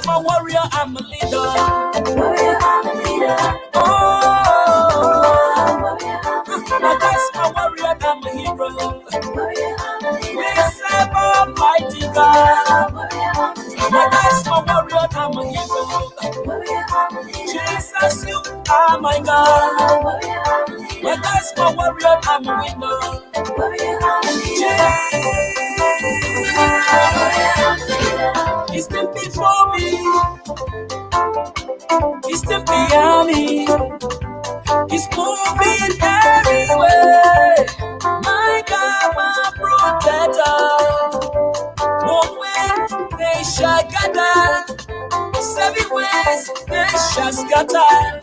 I'm a warrior, I'm a leader. Warrior, I'm a leader. Oh, Warrior, I'm a leader. my God's my warrior, I'm a hero. Warrior, I'm a leader. We serve Almighty God. Warrior, I'm a leader. My God's my warrior, I'm a hero. Warrior, I'm a leader. Jesus, you are my God. Warrior, I'm a leader. My God's my warrior, I'm a winner. Warrior, I'm a leader. He's still before me. He's still behind me. He's moving everywhere. My God, my protector. No way they shall gather. 7 ways they shall scatter.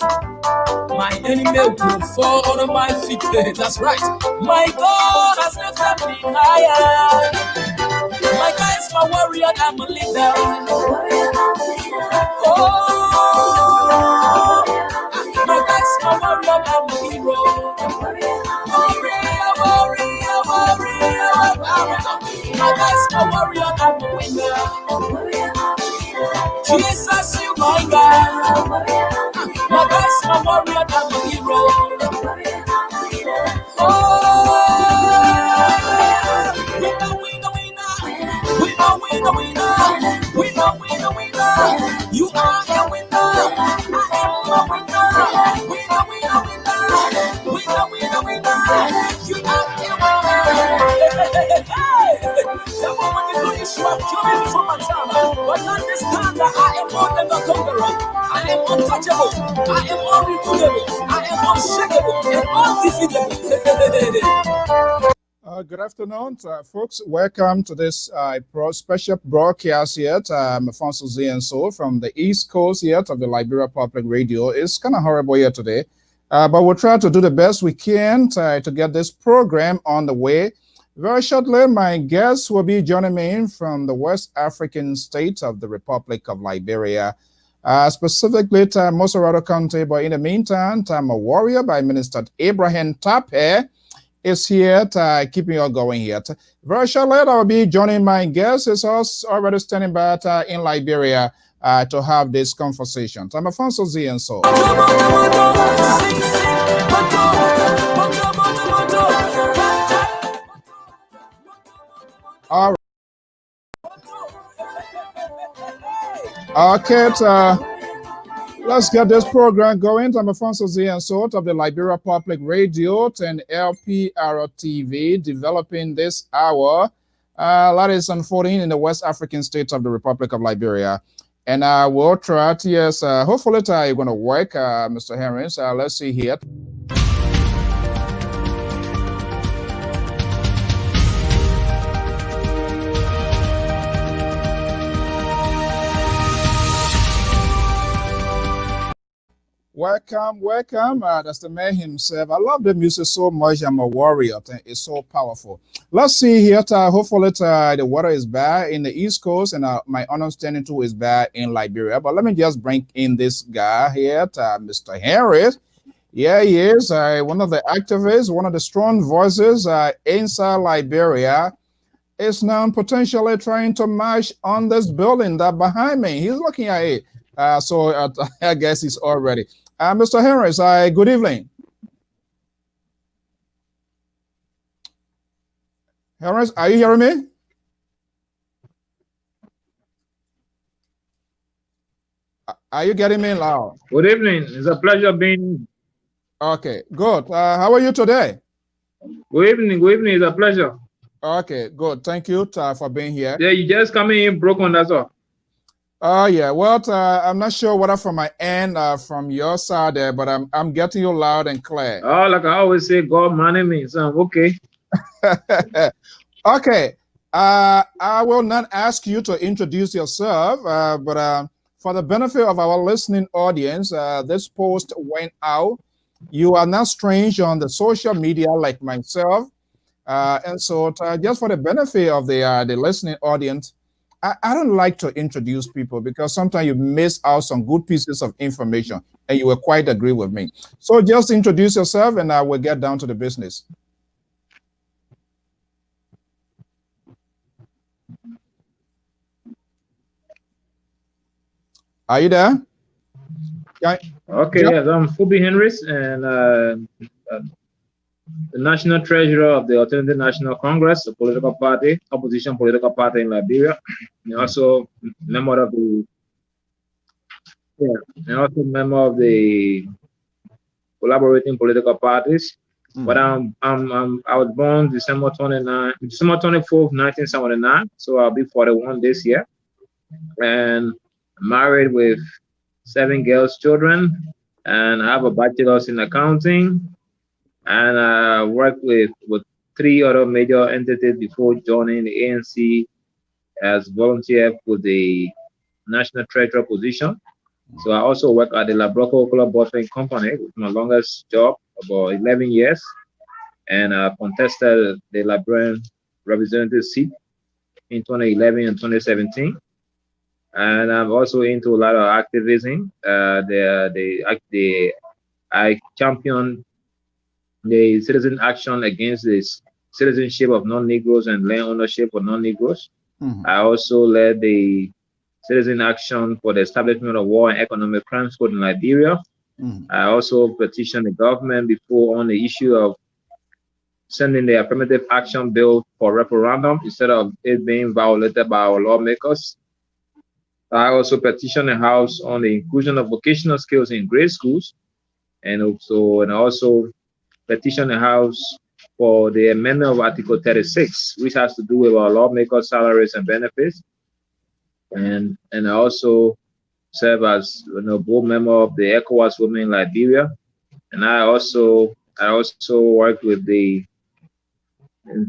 My enemy will fall under my feet. That's right. My God has lifted me higher. My God is my warrior, I'm a leader. Warrior, I'm a leader. Oh, my God is my warrior, I'm a hero. Warrior, I'm a Warrior, warrior, warrior, warrior. My God is my warrior, I'm a winner. warrior, I'm a leader. Jesus, you my God. Warrior, I'm a leader. My God is my warrior, I'm a hero. Warrior, I'm a leader. Oh, winner, winner, winner. Winner, winner, winner. Winner, winner, winner. You are a winner. I am a winner. Winner, winner, winner. Winner, winner, winner. You are a winner. Someone when you know you have killed me before my time. But understand that I am more than a conqueror. I am untouchable. I am unremovable. I am unshakable and undefeatable. Good afternoon, folks. Welcome to this special broadcast here. I'm Alfonso Z and So from the East Coast here of the Liberia Public Radio. It's kind of horrible here today, but we'll try to do the best we can to get this program on the way. Very shortly, my guests will be joining me from the West African state of the Republic of Liberia, specifically Mosorado County. But in the meantime, I'm a warrior by Minister Abraham Tape is here to keep me all going here. Very shortly, I will be joining my guests. Is also already standing by in Liberia to have this conversation. I'm Alfonso Z and So. All right. Okay, let's get this program going. I'm Alfonso Z and So of the Liberia Public Radio and Lpr-Tv, developing this hour that is unfolding in the West African state of the Republic of Liberia. And we'll try to, yes, hopefully you're going to work, Mr. Henries. Let's see here. Welcome, welcome. That's the man himself. I love the music so much. I'm a warrior. It's so powerful. Let's see here. Hopefully, the weather is bad in the East Coast, and my understanding too is bad in Liberia. But let me just bring in this guy here, Mr. Henries. Yeah, he is one of the activists, one of the strong voices inside Liberia. Is now potentially trying to march on this building that behind me. He's looking at it. So I guess he's all ready. Mr. Henries, good evening. Henries, are you hearing me? Are you getting me loud? Good evening. It's a pleasure being. Okay, good. How are you today? Good evening. Good evening. It's a pleasure. Okay, good. Thank you for being here. Yeah, you just coming in broken, that's all. Yeah, well, I'm not sure whether from my end from your side there, but I'm getting you loud and clear. Oh, like I always say, God manage me. So okay. Okay. I will not ask you to introduce yourself, but for the benefit of our listening audience, this post went out. You are not strange on the social media like myself. And so just for the benefit of the listening audience, I don't like to introduce people because sometimes you miss out some good pieces of information, and you will quite agree with me. So just introduce yourself and I will get down to the business. Are you there? Yeah. Okay, Yep. yes, I'm Fubbi Henries, and the National Treasurer of the Alternative National Congress, a political party, opposition political party in Liberia, and also member of the yeah, and also member of the collaborating political parties. But I was born December 24th, 1979, so I'll be 41 this year, and married with 7 girls children, and I have a bachelor's in accounting, and I worked with 3 other major entities before joining the ANC as volunteer for the national treasurer position. So I also work at the Labroco Bottling Company, with my longest job, about 11 years, and I contested the Liberian representative seat in 2011 and 2017. And I'm also into a lot of activism. I champion the citizen action against this citizenship of non-Negroes and land ownership for non-Negroes. I also led the citizen action for the establishment of war and economic crimes code in Liberia. I also petitioned the government before on the issue of sending the affirmative action bill for referendum instead of it being violated by our lawmakers. I also petitioned the House on the inclusion of vocational skills in grade schools, and also petitioned the House for the amendment of Article 36, which has to do with our lawmakers' salaries and benefits. And I also serve as board member of the ECOWAS Women in Liberia, and I also work with the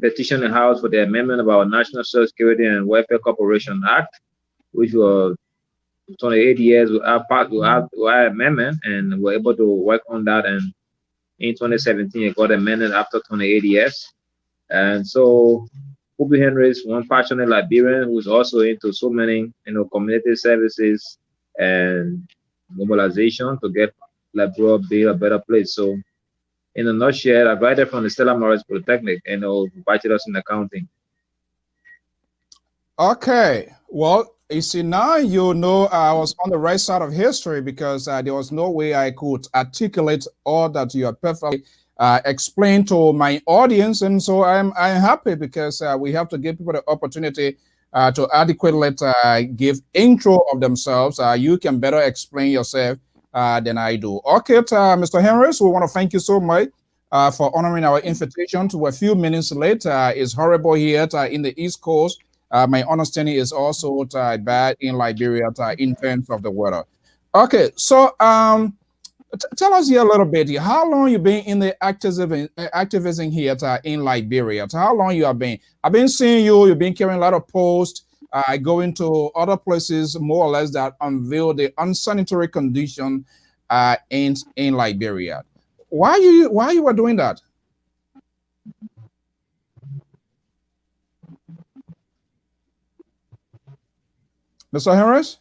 petition the House for the amendment of our National Social Security and Welfare Corporation Act, which was 28 years without amendment, and we're able to work on that. And in 2017, it got amended after 28 years. And so, Fubbi Henries, one passionate Liberian who's also into so many, community services and mobilization to get Liberia be a better place. So, in a nutshell, I graduated from the Stella Morris Polytechnic and bachelor's in accounting. Okay. Well, you see, now you know I was on the right side of history, because there was no way I could articulate all that you have perfectly explained to my audience. And so I'm happy, because we have to give people the opportunity to adequately give intro of themselves. You can better explain yourself than I do. Okay, Mr. Henries, we want to thank you so much for honoring our invitation to a few minutes late. It's horrible here in the East Coast. My understanding is also bad in Liberia in terms of the weather. Okay, so tell us here a little bit. How long you been in the activism here in Liberia? How long you have been? I've been seeing you. You've been carrying a lot of posts, going to other places more or less that unveil the unsanitary condition in Liberia. Why you were doing that? Mr. Henries?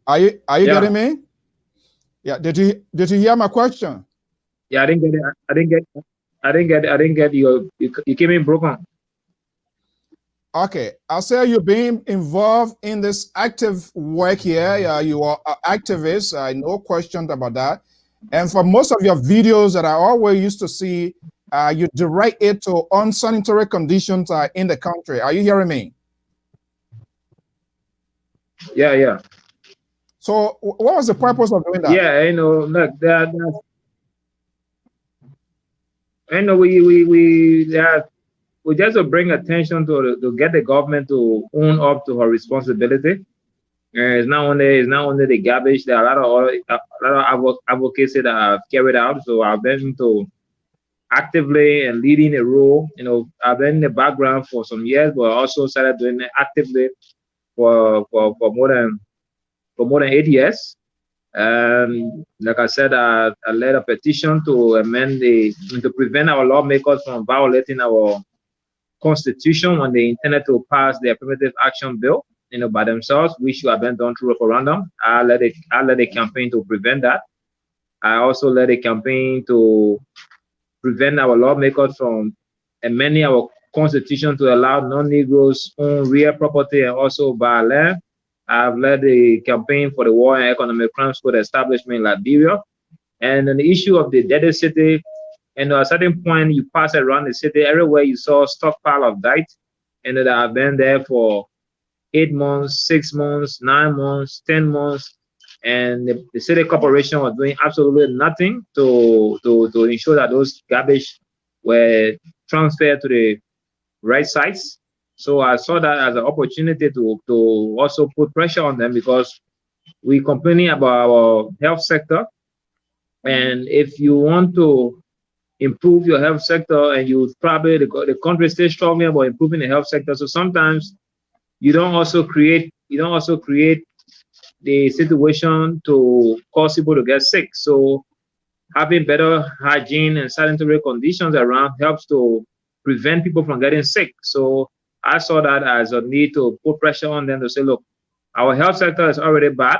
Are you getting me? Yeah. Did you hear my question? Yeah, I didn't get it. I didn't get you. You came in broken. Okay, I say you've been involved in this active work here. You are an activist. No question about that. And for most of your videos that I always used to see, you direct it to unsanitary conditions in the country. Are you hearing me? Yeah. So what was the purpose of doing that? Yeah, look, that we just to bring attention to get the government to own up to her responsibility. It's not only the garbage. There are a lot of advocacy that I've carried out. So I've been to actively and leading a role. I've been in the background for some years, but I also started doing it actively for more than 8 years. Like I said, I led a petition to amend to prevent our lawmakers from violating our constitution when they intended to pass the affirmative action bill, by themselves, which should have been done through referendum. I led a campaign to prevent that. I also led a campaign to prevent our lawmakers from amending our constitution to allow non-Negroes own real property and also buy land. I've led the campaign for the War and Economic Crimes Code establishment in Liberia. And then the issue of the deadly city, and at a certain point you pass around the city, everywhere you saw stockpile of diet, and that have been there for 8 months, 6 months, 9 months, 10 months, and the city corporation was doing absolutely nothing to ensure that those garbage were transferred to the right sites. So I saw that as an opportunity to also put pressure on them, because we complaining about our health sector, and if you want to improve your health sector, and you probably the country stays struggling about improving the health sector, so sometimes you don't also create the situation to cause people to get sick. So having better hygiene and sanitary conditions around helps to prevent people from getting sick. So I saw that as a need to put pressure on them to say, look, our health sector is already bad.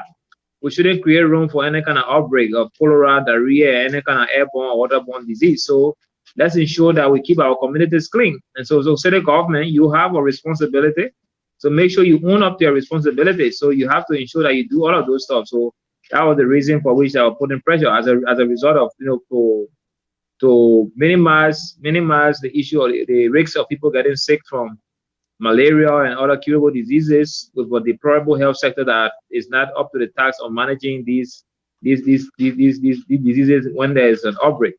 We shouldn't create room for any kind of outbreak of cholera, diarrhea, any kind of airborne or waterborne disease. So let's ensure that we keep our communities clean. And so city government, you have a responsibility. So make sure you own up to your responsibility. So you have to ensure that you do all of those stuff. So that was the reason for which I was putting pressure as a result of, to minimize the issue or the risks of people getting sick from malaria and other curable diseases, with a deplorable health sector that is not up to the task of managing these diseases when there is an outbreak.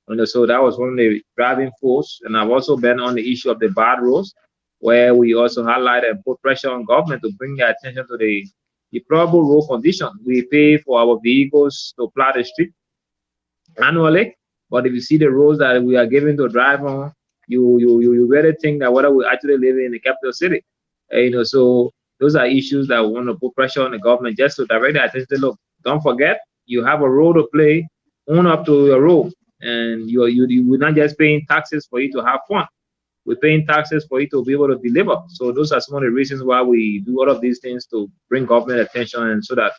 And so that was one of the driving force. And I've also been on the issue of the bad roads, where we also highlight and put pressure on government to bring their attention to the deplorable road condition. We pay for our vehicles to plow the street annually, but if you see the roads that we are giving to drive on, you really think that whether we actually live in the capital city. So those are issues that we want to put pressure on the government, just to direct the attention. Look, don't forget, you have a role to play. Own up to your role, and we're not just paying taxes for you to have fun. We're paying taxes for you to be able to deliver. So those are some of the reasons why we do all of these things, to bring government attention, and so that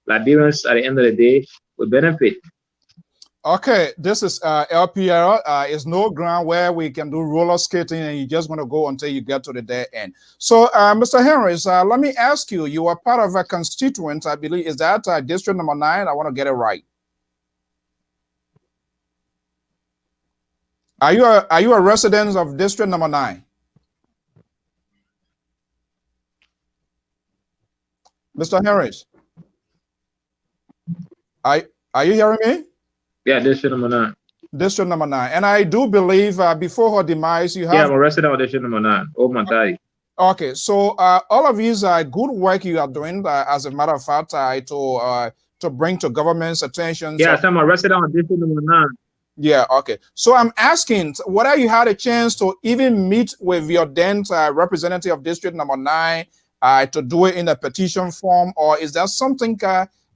Liberians at the end of the day will benefit. Okay, this is LPR. It's no ground where we can do roller skating and you just want to go until you get to the dead end. So, Mr. Henries, let me ask you, you are part of a constituent, I believe, is that District Number 9? I want to get it right. Are you a resident of District Number 9? Mr. Henries, are you hearing me? Yeah, District Number 9. District Number 9. And I do believe before her demise, you have... Yeah, I'm a resident of District Number 9. Oh, my. Okay, so all of these good work you are doing, as a matter of fact, to bring to government's attention. Yeah, so I'm a resident of District Number 9. Yeah, okay. So I'm asking whether you had a chance to even meet with your then representative of District Number 9 to do it in a petition form, or is that something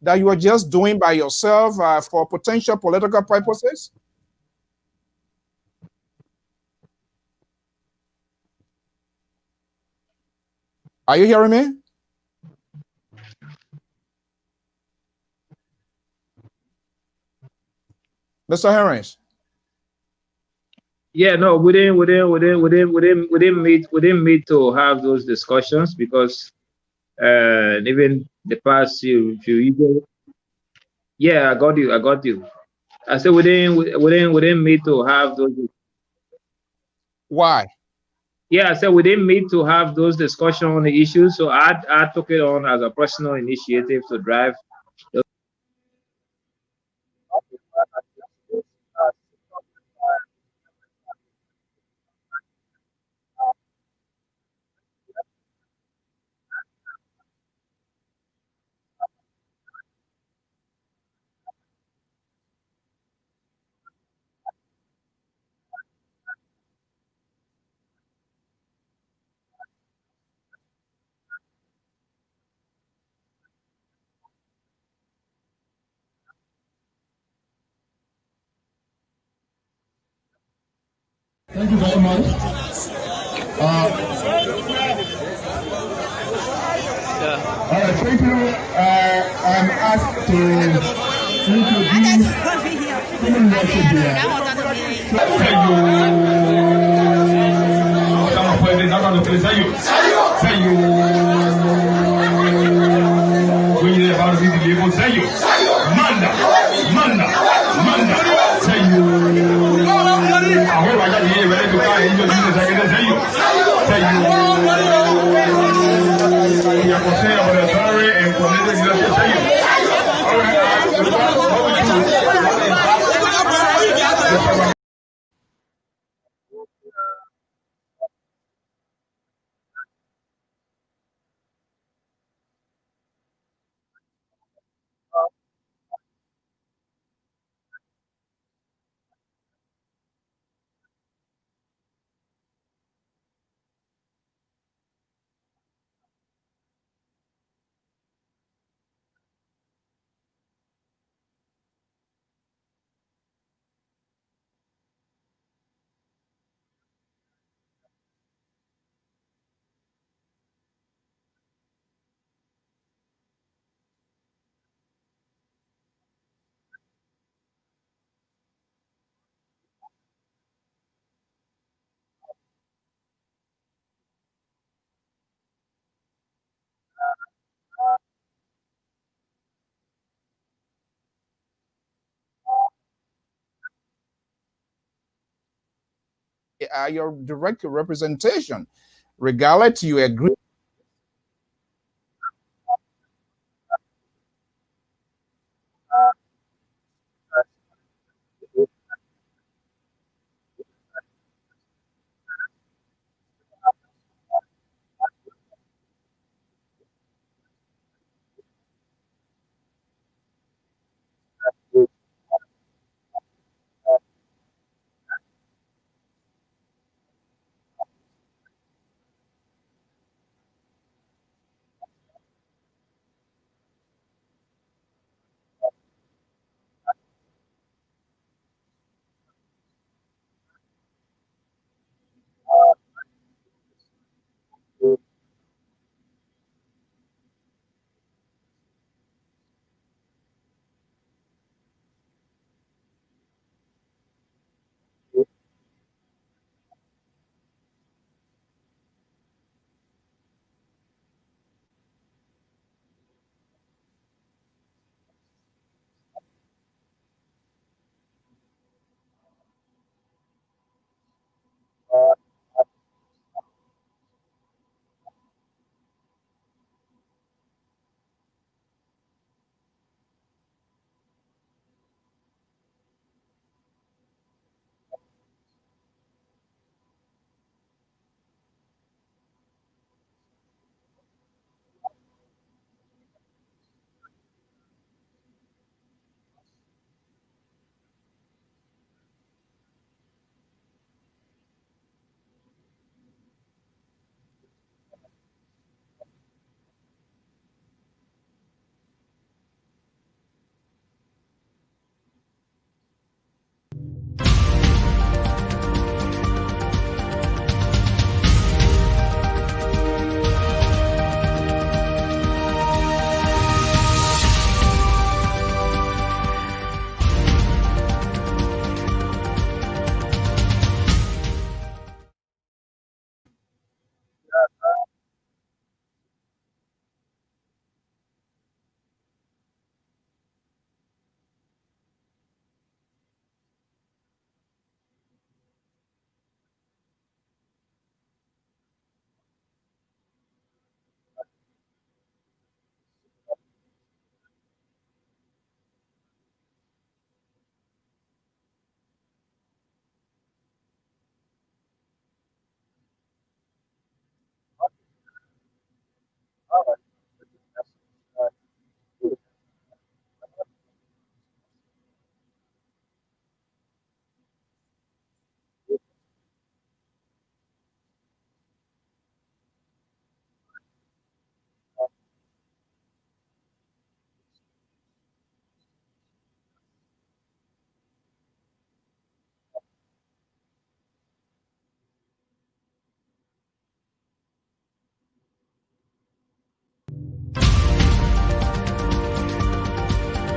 that you are just doing by yourself for potential political purposes? Are you hearing me? Mr. Henries? Yeah, no, we didn't meet to have those discussions, because even the past few years. Yeah, I got you. I said we didn't meet to have those. Why? Yeah, I said we didn't meet to have those discussions on the issues. So I took it on as a personal initiative to drive. Thank you very much. All right, thank you. I'm asked to introduce human worship here. Thank you. Ahora sí llevo sello. Manda, manda, manda. Sello. Ahora vaya bien, veré tu cara. Ellos dicen sello. Sello. Y a José, a Torre, en ponerle gracias sello. Ahora, Your direct representation, regardless you agree